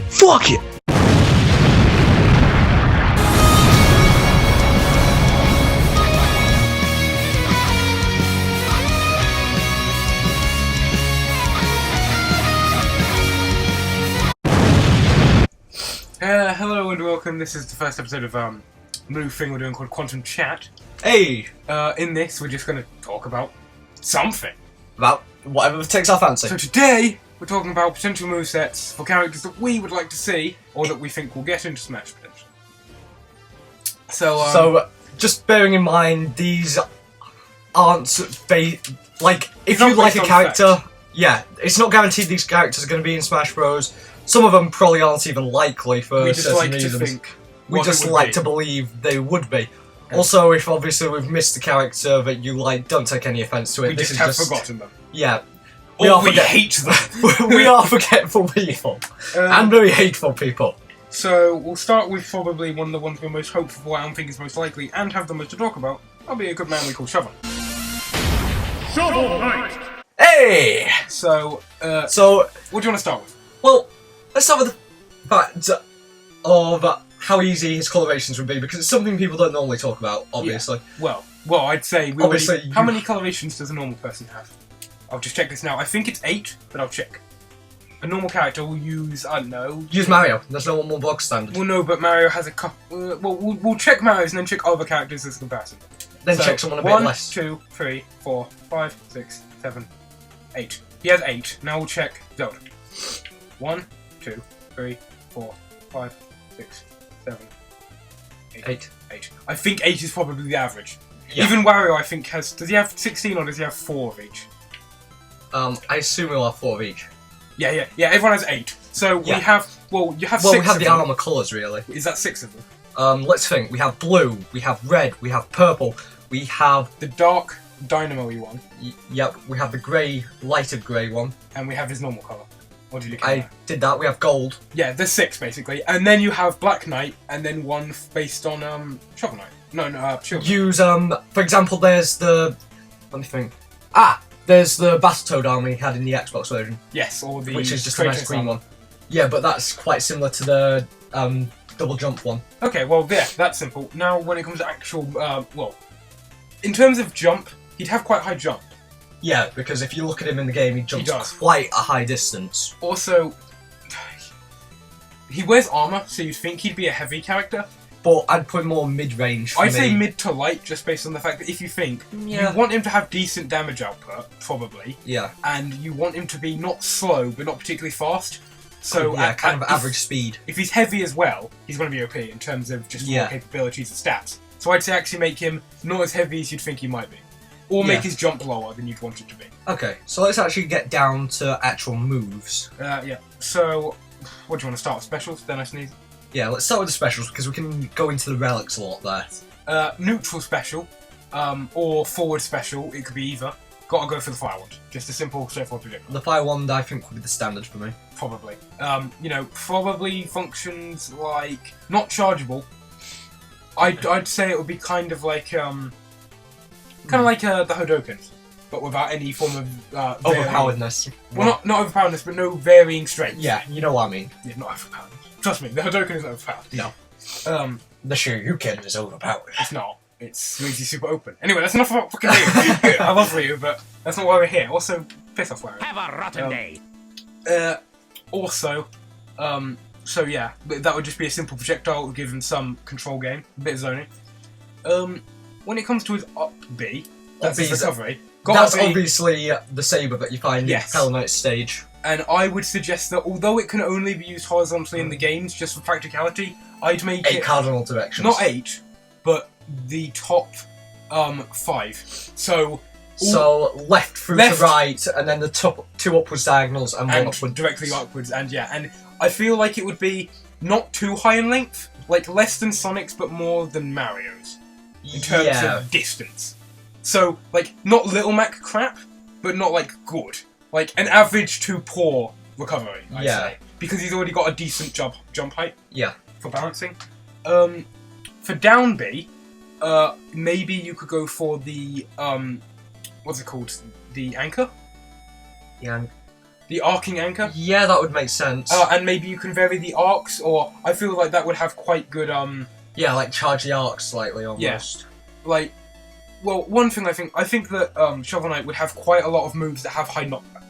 Fuck it! Hello and welcome. This is the first episode of a new thing we're doing called Quantum Chat. Hey! In this, we're just going to talk about something. About whatever takes our fancy. So today, we're talking about potential movesets for characters that we would like to see, or that we think will get into Smash potentially. So, just bearing in mind, these aren't like, if not you like a based on character, fact. yeah, it's not guaranteed these characters are going to be in Smash Bros. Some of them probably aren't even likely for we just certain like reasons. to think. We just like to believe they would be. Yeah. Also, if obviously we've missed a character that you like, don't take any offence to it. We this just is have forgotten them. Yeah. We hate them. We are forgetful people. And very hateful people. So, we'll start with probably one of the ones we're most hopeful for and think is most likely, and have the most to talk about. I'll be a good man we call Shovel. Shovel Knight! Hey! So, what do you want to start with? Well, let's start with the fact of how easy his colorations would be, because it's something people don't normally talk about, obviously. Yeah. Well, I'd say how many colorations does a normal person have? I'll just check this now. I think it's 8, but I'll check. A normal character will use, I don't know... Use Mario. There's no one more bog standard. Well, no, but Mario has a couple... we'll check Mario's and then check other characters as a comparison. Then check someone a bit less. 1, 2, 3, 4, 5, 6, 7, 8. He has 8. Now we'll check Zelda. 1, 2, 3, 4, 5, 6, 7, 8. 8. I think 8 is probably the average. Yeah. Even Wario, I think, has... Does he have 16 or does he have 4 of each? I assume we'll have 4 of each. Yeah, everyone has 8. So we have... Well, you have 6 Well, we have of the them. armour colours, really. Is that 6 of them? Let's think. We have blue, we have red, we have purple, we have... The dark Dynamo-y one. Yep, we have the grey, lighter grey one. And we have his normal colour. Or did you did that. We have gold. Yeah, there's 6 basically. And then you have Black Knight, and then one based on Shovel Knight. No, Shield. Use, for example, there's the... Let me think. There's the Battletoad army he had in the Xbox version. Yes, or the... Which is just a nice green one. Yeah, but that's quite similar to the double jump one. Okay, well, yeah, that's simple. Now, when it comes to actual, in terms of jump, he'd have quite high jump. Yeah, because if you look at him in the game, he jumps quite a high distance. Also, he wears armour, so you'd think he'd be a heavy character. But I'd put more mid-range for I'd say mid to light, just based on the fact that if you think, you want him to have decent damage output, probably. Yeah. And you want him to be not slow, but not particularly fast. So kind of average speed. If he's heavy as well, he's going to be OP in terms of just raw capabilities and stats. So I'd say actually make him not as heavy as you'd think he might be. Or make his jump lower than you'd want it to be. Okay, so let's actually get down to actual moves. Yeah. So, what do you want to start with? Specials? Then I sneeze. Yeah, let's start with the specials, because we can go into the relics a lot there. Neutral special, or forward special, it could be either. Gotta go for the fire wand. Just a simple, straightforward projectile. The fire wand, I think, would be the standard for me. Probably. Probably functions like... Not chargeable. I'd say it would be kind of like, the Hadokens, but without any form of, overpoweredness. Well, not overpoweredness, but no varying strength. Yeah, you know what I mean. Yeah, not overpowered. Trust me, the Hadoken isn't overpowered. No. The Shoryuken is overpowered. It's not. It's really super open. Anyway, that's enough about fucking Ryu. I love Ryu, but that's not why we're here. Also, piss off, Wario. Have a rotten day. So yeah, that would just be a simple projectile. It would give him some control game, a bit of zoning. When it comes to his up B, that's his recovery. That's obviously the saber that you find in Hell Knight's stage. And I would suggest that although it can only be used horizontally in the games, just for practicality, I'd make 8 cardinal directions. Not 8, but the top 5. So left through to right, and then the top 2 upwards diagonals and 1 upwards. Directly upwards, and I feel like it would be not too high in length, like less than Sonic's, but more than Mario's in terms of distance. So, like, not Little Mac crap, but not, like, good. Like, an average to poor recovery, I'd say. Because he's already got a decent jump height. Yeah. For balancing. For down B, maybe you could go for the, what's it called? The anchor? Yeah. The arcing anchor. Yeah, that would make sense. And maybe you can vary the arcs, or I feel like that would have quite good Yeah, like charge the arc slightly almost. Yeah. Like, well, one thing I think that Shovel Knight would have quite a lot of moves that have high knockback.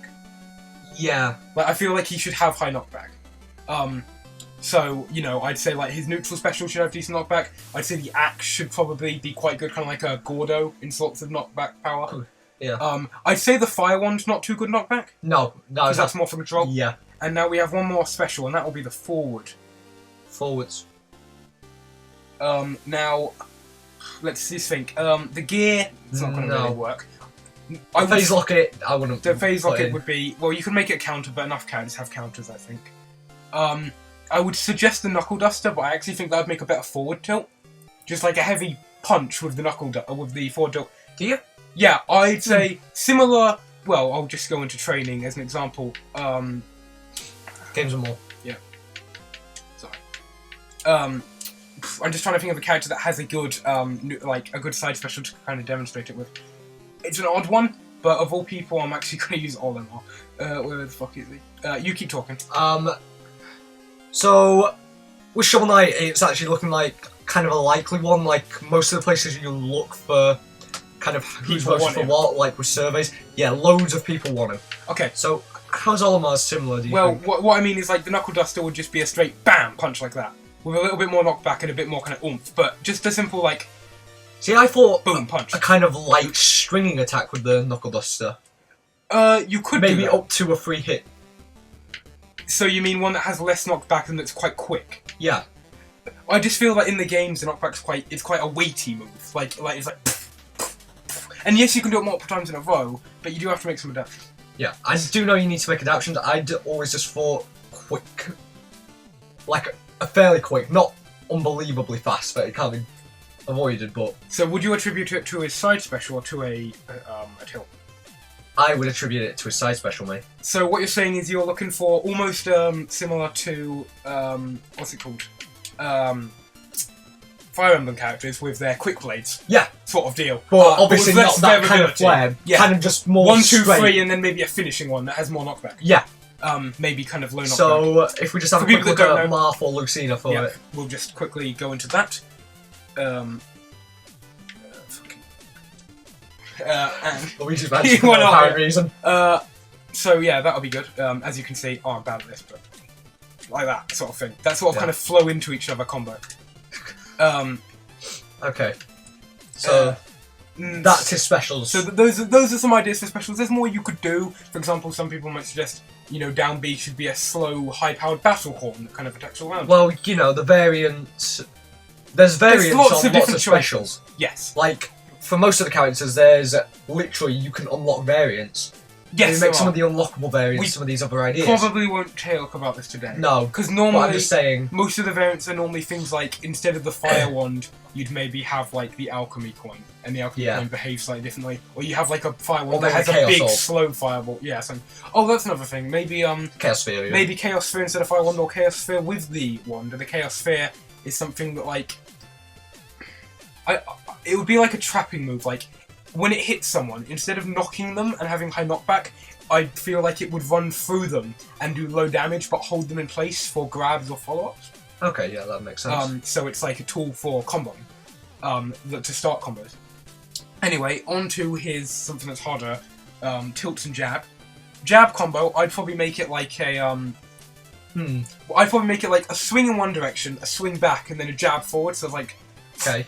Yeah. Like, I feel like he should have high knockback. So, you know, I'd say, like, his neutral special should have decent knockback. I'd say the axe should probably be quite good, kind of like a Gordo in sorts of knockback power. Yeah. I'd say the Fire Wand's not too good knockback. No, because that's more for control. Yeah. And now we have one more special, and that will be the Forward. Forwards. Now, let's just think. The gear, it's not going to really work. Phase Locket, I wouldn't. The Phase Locket would be, well, you can make it a counter, but enough characters have counters, I think. I would suggest the Knuckle Duster, but I actually think that would make a better forward tilt. Just like a heavy punch with the with the forward tilt. Do you? Yeah, I'd say similar. Well, I'll just go into training as an example. Games and more. Yeah. Sorry. I'm just trying to think of a character that has a good, like a good side special to kind of demonstrate it with. It's an odd one, but of all people, I'm actually going to use Olimar. Where the fuck is he? You keep talking. So with Shovel Knight, it's actually looking like kind of a likely one. Like most of the places you look for, kind of who's voted for what, like with surveys. Yeah, loads of people want him. Okay. So how's Olimar similar? Do you think? What I mean is like the Knuckle Duster would just be a straight bam punch like that, with a little bit more knockback and a bit more kind of oomph, but just a simple like. See, I thought boom punch. A kind of light stringing attack with the Knuckle Duster. You could maybe do that. Up to a free hit. So you mean one that has less knockback and that's quite quick? Yeah. I just feel that in the games the knockback's quite a weighty move. Like it's like. And yes, you can do it multiple times in a row, but you do have to make some adaptations. Yeah, I do know you need to make adaptations. I'd always just thought quick, like a fairly quick, not unbelievably fast, but it can't be avoided. But so, would you attribute it to his side special or to a tilt? I would attribute it to his side special, mate. So what you're saying is you're looking for almost similar to what's it called? Fire Emblem characters with their quick blades. Yeah. Sort of deal. But obviously not that kind of flare. Yeah. Kind of just more 1, 2, straight. 3, and then maybe a finishing one that has more knockback. Yeah. Maybe kind of low knockback. So if we just have a quick look at Marth or Lucina for it. We'll just quickly go into that. And Luigi's Mansion for no apparent reason. So yeah, that'll be good. As you can see, I'm bad at this, but like that sort of thing. That sort of kind of flow into each other combo. Okay. So that's his specials. So those are some ideas for specials. There's more you could do. For example, some people might suggest, you know, down B should be a slow, high-powered battle horn that kind of attacks all around. Well, you know, the variants. There's variants lots on of lots different of specials. Yes. Like for most of the characters, there's literally you can unlock variants. Yes, you make some of the unlockable variants, some of these other ideas. Probably won't talk about this today. No, because normally, I'm just saying, most of the variants are normally things like instead of the fire wand, you'd maybe have like the alchemy coin, and the alchemy coin behaves slightly differently, or you have like a fire wand that has a big slow fireball. Yeah, so that's another thing. Maybe Chaos Sphere. Yeah. Maybe Chaos Sphere instead of fire wand, or Chaos Sphere with the wand. And the Chaos Sphere is something that like, it would be like a trapping move, like. When it hits someone, instead of knocking them and having high knockback, I feel like it would run through them and do low damage, but hold them in place for grabs or follow-ups. Okay, yeah, that makes sense. So it's like a tool for comboing, to start combos. Anyway, on to his something that's harder, tilts and jab. Jab combo, I'd probably make it like a I'd probably make it like a swing in one direction, a swing back, and then a jab forward. So like, okay.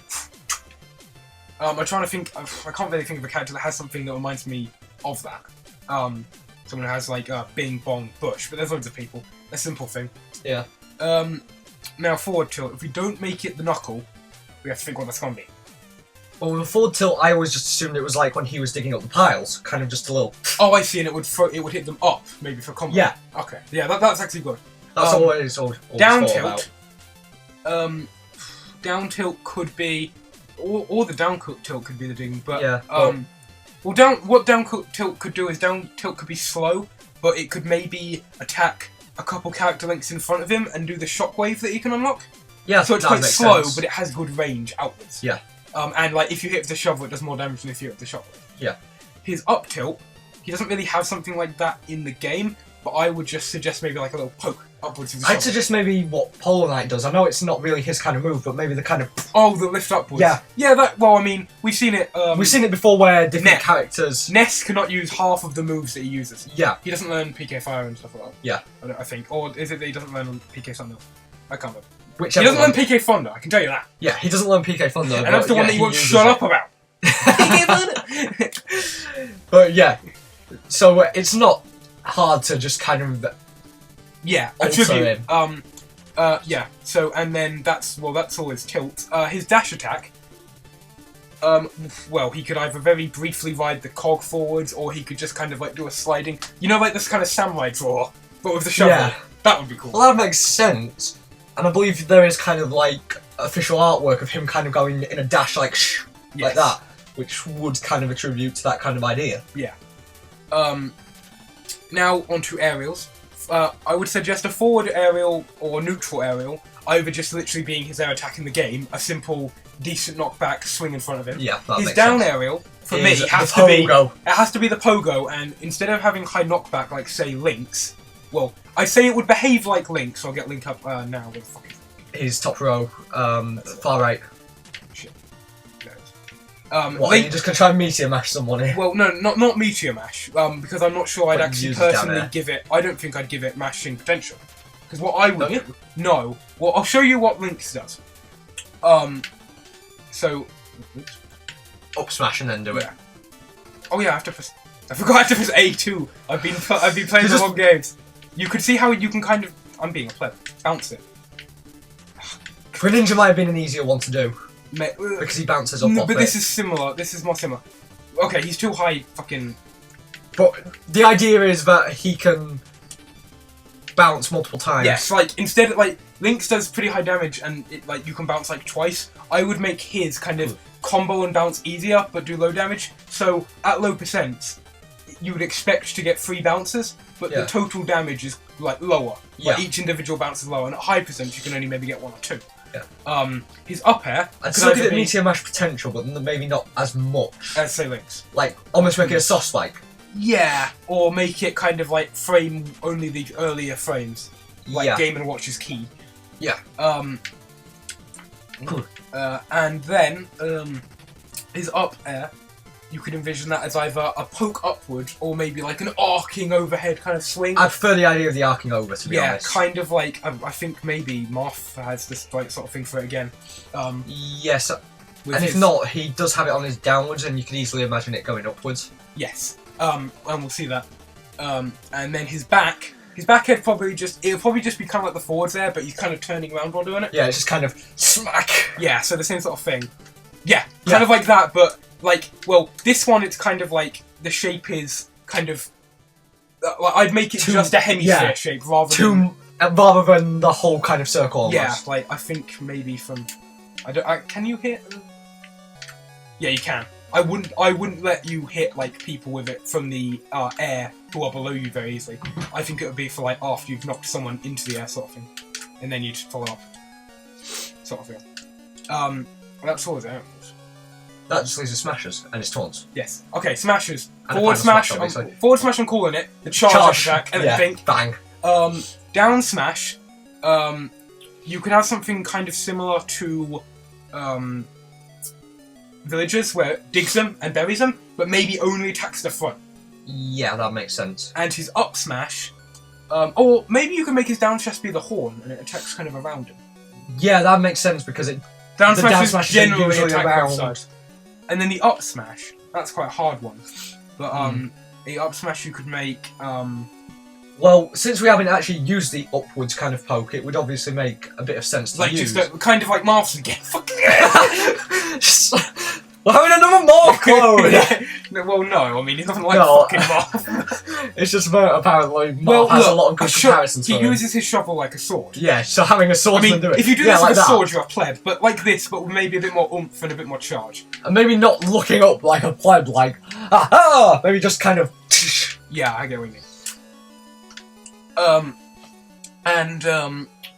I'm trying to think. I can't really think of a character that has something that reminds me of that. Someone who has like a Bing Bong Bush, but there's loads of people. A simple thing. Yeah. Now forward tilt. If we don't make it the knuckle, we have to think what that's gonna be. Well, the forward tilt, I always just assumed it was like when he was digging up the piles, kind of just a little. Oh, I see, and it would hit them up, maybe for combo. Yeah. Okay. Yeah, that's actually good. That's always down tilt. Down tilt could be. Or the down tilt could be the ding, but what down tilt could do is down tilt could be slow, but it could maybe attack a couple character links in front of him and do the shockwave that he can unlock. Yeah, so it's quite slow, but it has good range outwards. Yeah. And like if you hit with the shovel, it does more damage than if you hit with the shockwave. Yeah. His up tilt, he doesn't really have something like that in the game, but I would just suggest maybe like a little poke upwards with the I'd shovel. suggest maybe what Polo Knight does. I know it's not really his kind of move, but maybe the kind of... Oh, the lift upwards. Yeah. Yeah, that, well, I mean, we've seen it... We've seen it before where different Ness. characters... Ness cannot use half of the moves that he uses. Yeah. He doesn't learn PK Fire and stuff like that. Yeah. I think. Or is it that he doesn't learn PK Thunder? I can't remember. Whichever He doesn't one. learn PK Thunder, I can tell you that. Yeah, he doesn't learn PK Thunder. And that's the one that you won't shut up about. PK Thunder! But yeah, so it's not hard to just kind of... Yeah, alter attribute. him. Yeah. So, and then that's all his tilt. His dash attack. Well, he could either very briefly ride the cog forwards, or he could just kind of like do a sliding. You know, like this kind of samurai draw, but with the shovel. Yeah. That would be cool. Well, that makes sense. And I believe there is kind of like official artwork of him kind of going in a dash like shh, like that, which would kind of attribute to that kind of idea. Yeah. Now onto aerials. I would suggest a forward aerial or neutral aerial, either just literally being his air attack in the game, a simple, decent knockback swing in front of him. Yeah, that his makes down sense. aerial, for Is me, the has to be pogo. it has to be the pogo, and instead of having high knockback like say Link's, well, I say it would behave like Link, so I'll get Link up now. Where the fuck is it? His top row, far right. Shit. There it is. What, Link, are you just gonna try and meteor mash someone here? well, no, not Meteor Mash, because I'm not sure I'd But actually use it down personally there. give it. I don't think I'd give it mashing potential. Because what I would Don't you? no, well, I'll show you what Link's does. So, Up smash and then do it. yeah. Oh yeah, I have to press. I forgot I have to press A2. I've been playing the wrong games. You could see how you can kind of. I'm being a pleb. Bounce it. Greninja might have been an easier one to do Because because he bounces up off but it. this is similar. This is more similar. Okay, he's too high. Fucking. But the idea is that he can bounce multiple times. Yes, like instead, like Link's does pretty high damage, and it, like you can bounce like twice. I would make his kind of combo and bounce easier, but do low damage. So at low percents, you would expect to get 3 bounces, but the total damage is like lower. Like each individual bounce is lower, and at high percents you can only maybe get 1 or 2. Yeah. His up air. I'd still give it Meteor Mash potential, but maybe not as much. As say Link's. Like almost make it a soft spike. Yeah, or make it kind of like frame only the earlier frames, like Game & Watch's key. Yeah. Cool. And then his up air, you could envision that as either a poke upward or maybe like an arcing overhead kind of swing. I prefer the idea of the arcing over, to be honest. Yeah, kind of like I think maybe Marth has this like sort of thing for it again. Yes, with and his- if not, he does have it on his downwards, and you can easily imagine it going upwards. Yes. And we'll see that. And then his back head it'll probably just be kind of like the forwards there, but he's kind of turning around while doing it. Yeah, it's just kind of smack. Yeah, so the same sort of thing. Yeah, kind of like that, but like, well, this one it's kind of like the shape is kind of. Like, I'd make it just a hemisphere shape rather than the whole kind of circle. Almost. Yeah, like I think maybe from. Can you hit? Yeah, you can. I wouldn't let you hit like people with it from the air who are below you very easily. I think it would be for like after you've knocked someone into the air sort of thing, and then you'd follow up, sort of thing. That's all his aerials. That just leaves his smashers and his taunts. Yes. Okay, smashes. And Forward a final smash. obviously. Forward smash. I'm calling it. The charge attack and everything. Bang. Down smash. You can have something kind of similar to villagers where it digs them and buries them, but maybe only attacks the front. Yeah, that makes sense. And his up smash, or maybe you can make his down smash be the horn and it attacks kind of around him. Yeah, that makes sense because it. Down The smash down is smash is generally usually attack around. both sides. And then the up smash, that's quite a hard one. But the up smash you could make. Well, since we haven't actually used the upwards kind of poke, it would obviously make a bit of sense to like use. just kind of like Marth's again. Fucking We're having another morph clone! No, well, no, I mean, he doesn't like No. fucking Marth. It's just that apparently Marth Well, has look, a lot of good comparisons he for him. uses his shovel like a sword. Yeah, so having a I swordsman mean, do it. if you do yeah, this like with a that. sword, you're a pleb. But like this, but with maybe a bit more oomph and a bit more charge. And maybe not looking up like a pleb, like, aha! Maybe just kind of. Yeah, I get what you mean.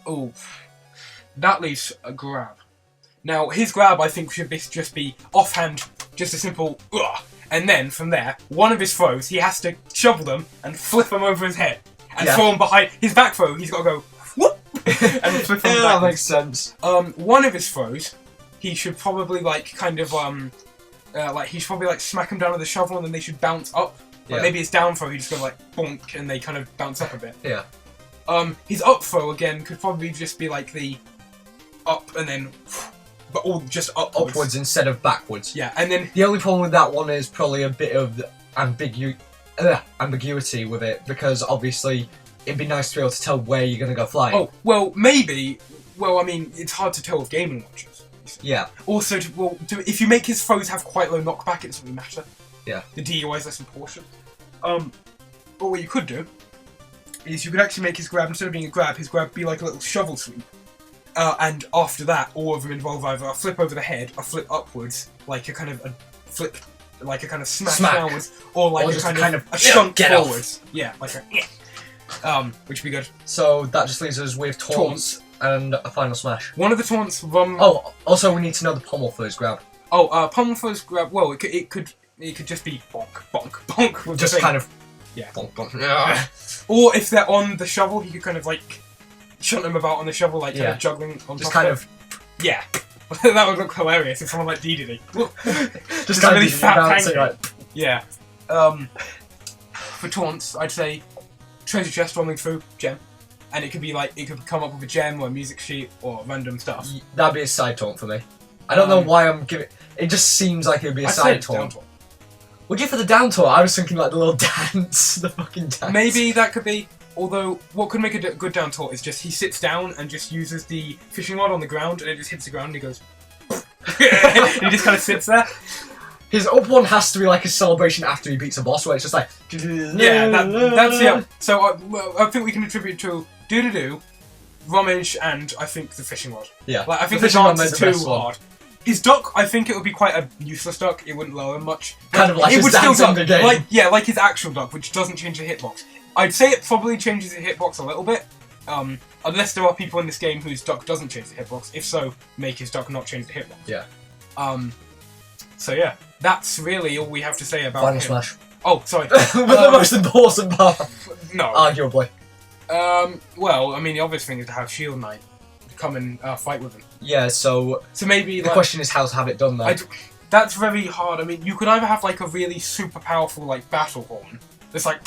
Oh, that leaves a grab. Now, his grab, I think, should just be offhand, just a simple, ugh. And then, from there, one of his throws, he has to shovel them and flip them over his head. and throw him behind his back throw. He's got to go whoop and flip him that makes sense. One of his throws, he should probably like kind of like he should probably like smack him down with a shovel, and then they should bounce up. Like maybe it's down throw. He just go like bonk, and they kind of bounce up a bit. Yeah. His up throw again could probably just be like the up and then, but all just upwards instead of backwards. Yeah, and then the only problem with that one is probably a bit of ambiguity with it, because obviously it'd be nice to be able to tell where you're gonna go flying. Oh well, maybe. Well, I mean, it's hard to tell with gaming watches. Yeah. Also, if you make his throws have quite low knockback, it doesn't really matter. Yeah. The DUI is less important. But what you could do is you could actually make his grab, instead of being a grab, his grab be like a little shovel sweep. And after that, all of them involve either a flip over the head, a flip upwards, like a kind of a flip, like a kind of smack downwards, or like a kind of a shunt forwards. Yeah, like a which would be good. So that just leaves us with taunts and a final smash. One of the taunts. Oh, also we need to know the pommel for his grab. Oh, pommel for his grab. Well, it could just be bonk, bonk, bonk. With just kind of. Yeah. Bonk, bonk. Yeah. Or if they're on the shovel, he could kind of like shunt them about on the shovel, like kind of juggling on just top kind of. Yeah. That would look hilarious if someone like DDD. Just kind really of fat bouncing, pancake. Yeah. For taunts, I'd say treasure chest rolling through, gem. And it could be like, it could come up with a gem or a music sheet or random stuff. That'd be a side taunt for me. I don't know why I'm giving. It just seems like it'd be a side taunt. Would you for the down taunt? I was thinking like the little dance, the fucking dance. Maybe that could be. Although, what could make a good down taunt is just he sits down and just uses the fishing rod on the ground, and it just hits the ground and he goes. And he just kind of sits there. His up one has to be like a celebration after he beats a boss, where it's just like. Yeah, that's yeah. So I think we can attribute to do, rummage, and I think the fishing rod. Yeah. Like I think the dance is too hard. His duck, I think it would be quite a useless duck. It wouldn't lower him much. Kind of like his dance in the game. Like his actual duck, which doesn't change the hitbox. I'd say it probably changes the hitbox a little bit. Unless there are people in this game whose duck doesn't change the hitbox. If so, make his duck not change the hitbox. Yeah. So yeah, that's really all we have to say about Final him. smash. Oh, sorry. The most important part. No. Arguably. Well, I mean, the obvious thing is to have Shield Knight come and fight with him. Yeah, so maybe the question is how to have it done though. That's very hard. I mean, you could either have like a really super powerful like battle horn that's like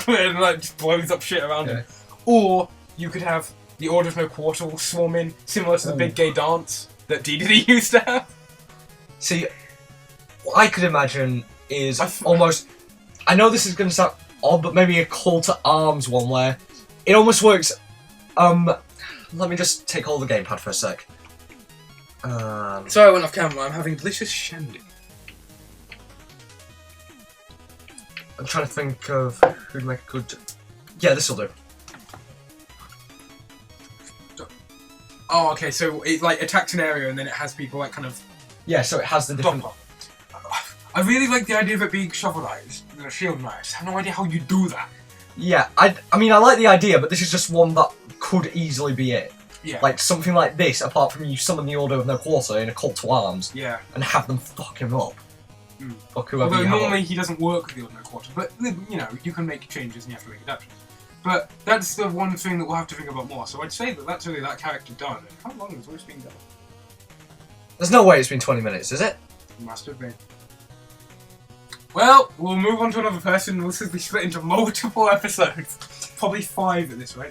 and like just blows up shit around him, or you could have the Order of No Quarter will swarm in, similar to the big gay dance that DDD used to have. See, what I could imagine is almost. I know this is going to sound odd, but maybe a call to arms one where it almost works. Let me just take hold of the gamepad for a sec. Sorry, I went off camera. I'm having delicious shandy. I'm trying to think of who'd make a good. Yeah, this will do. Oh, okay. So it like attacks an area and then it has people like kind of. Yeah, so it has the different. I really like the idea of it being shovel knives, shield knives. I have no idea how you do that. Yeah, I mean, I like the idea, but this is just one that could easily be it. Yeah. Like something like this, apart from you summon the Order of No Quarter in a call to arms. Yeah. And have them fuck him up. Fuck whoever. Although you have normally up. he doesn't work with the Order of No Quarter, but you know you can make changes and you have to make adaptations. But that's the one thing that we'll have to think about more. So I'd say that that's really that character done. And how long has this been done? There's no way it's been 20 minutes, is it? It must have been. Well, we'll move on to another person. This will be split into multiple episodes. Probably 5 at this rate.